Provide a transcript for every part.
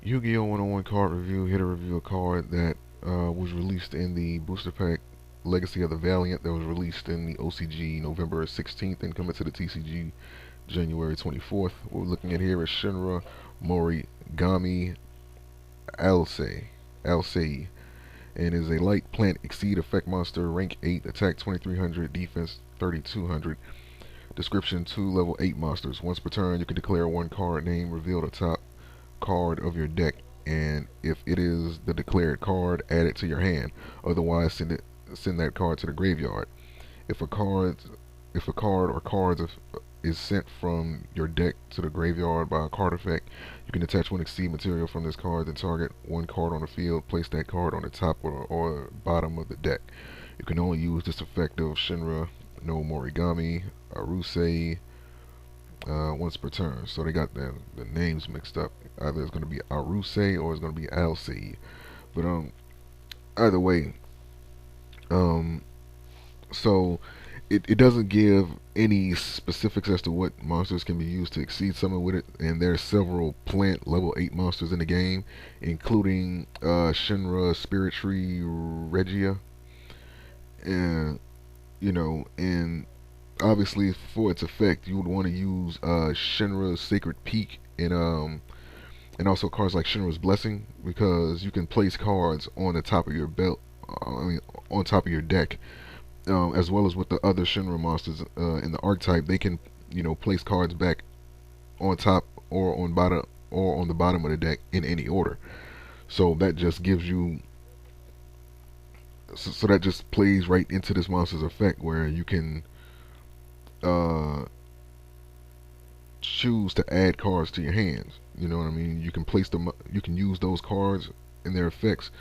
Yu-Gi-Oh! 101 card review. Here to review a card that was released in the booster pack Legacy of the Valiant that was released in the OCG November 16th and coming to the TCG January 24th. What we're looking at here is Shinra Morigami Alsei, and is a light plant exceed effect monster, rank 8, attack 2300, defense 3200. Description: 2 level 8 monsters. Once per turn, you can declare one card name, reveal the top card of your deck, and if it is the declared card, add it to your hand. Otherwise, send that card to the graveyard. If a card or cards is sent from your deck to the graveyard by a card effect, you can attach one exceed material from this card, then target one card on the field, place that card on the top or bottom of the deck. You can only use this effect of Shinra no Morigami Alsei once per turn. So they got the names mixed up. Either it's going to be Alsei or it's going to be Alsei. But either way, so it doesn't give any specifics as to what monsters can be used to exceed summon with it, and there's several plant level 8 monsters in the game, including Shinra Spirit Tree Regia, and and obviously for its effect you would want to use Shinra's Sacred Peak and also cards like Shinra's Blessing, because you can place cards on the top of your belt, on top of your deck, as well as with the other Shinra monsters in the archetype. They can place cards back on top or on the bottom of the deck in any order. So that just gives you so that just plays right into this monster's effect, where you can uh, choose to add cards to your hands. You know what I mean? You can place them. You can use those cards and their effects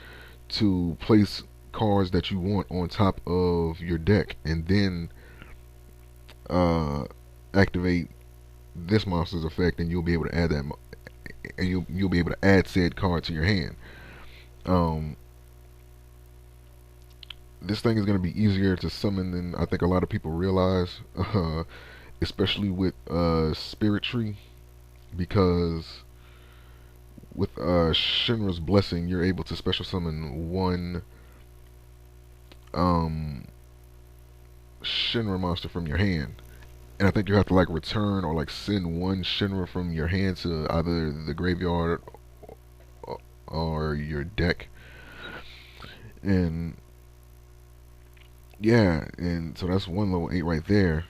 to place cards that you want on top of your deck, and then uh, activate this monster's effect, and you'll be able to add that, and you'll be able to add said card to your hand. Um, this thing is going to be easier to summon than I think a lot of people realize, especially with Spirit Tree, because with Shinra's Blessing, you're able to special summon one um, Shinra monster from your hand. And I think you have to like return or like send one Shinra from your hand to either the graveyard or your deck. And yeah, and so that's one level 8 right there.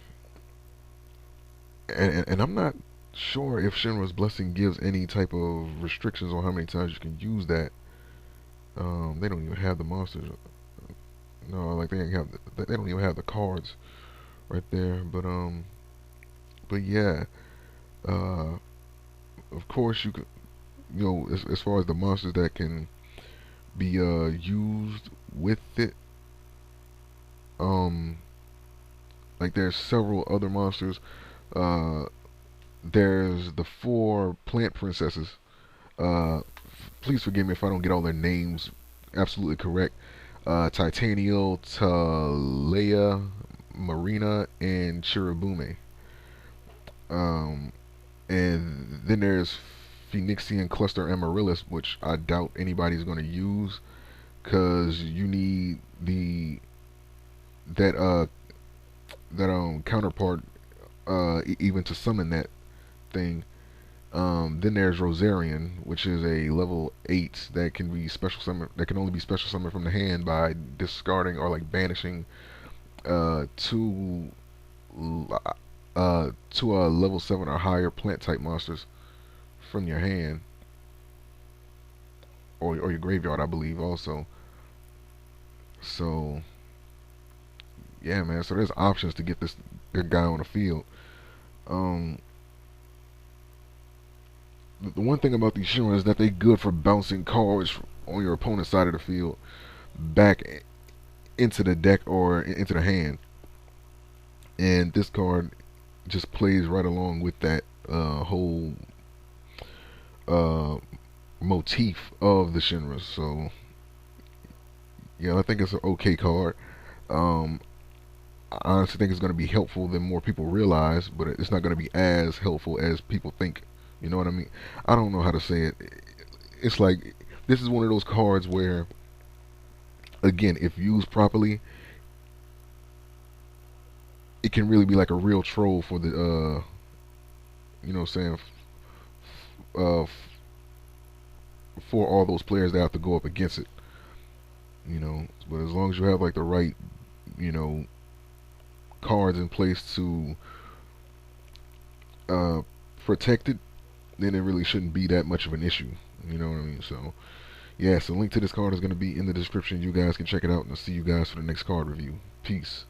And I'm not sure if Shinra's Blessing gives any type of restrictions on how many times you can use that. They don't even have the monsters. No, like they don't even have the cards right there. But yeah, uh, of course you could, as far as the monsters that can be used with it, um, like there's several other monsters. Uh, there's the 4 plant princesses. Please forgive me if I don't get all their names absolutely correct. Titaniel, Talea, Marina, and Chirabume. Um, and then there's Phoenixian Cluster Amaryllis, which I doubt anybody's going to use, because you need that counterpart even to summon that thing. Then there's Rosarian, which is a level 8 that can be special summon. That can only be special summoned from the hand by discarding or like banishing two level 7 or higher plant type monsters from your hand or your graveyard, I believe also. So yeah, man. So there's options to get this good guy on the field. Um, the one thing about these Shinra is that they good for bouncing cards on your opponent's side of the field back into the deck or into the hand, and this card just plays right along with that whole uh, motif of the Shinra. So yeah, I think it's an okay card. Um, I honestly think it's going to be helpful than more people realize, but it's not going to be as helpful as people think. You know what I mean? I don't know how to say it. it's like this is one of those cards where, again, if used properly, it can really be like a real troll for the you know what I'm saying, uh, for all those players that have to go up against it. You know, but as long as you have like the right, you know, cards in place to uh, protect it, then it really shouldn't be that much of an issue. You know what I mean? So yeah, so link to this card is going to be in the description. You guys can check it out, and I'll see you guys for the next card review. Peace.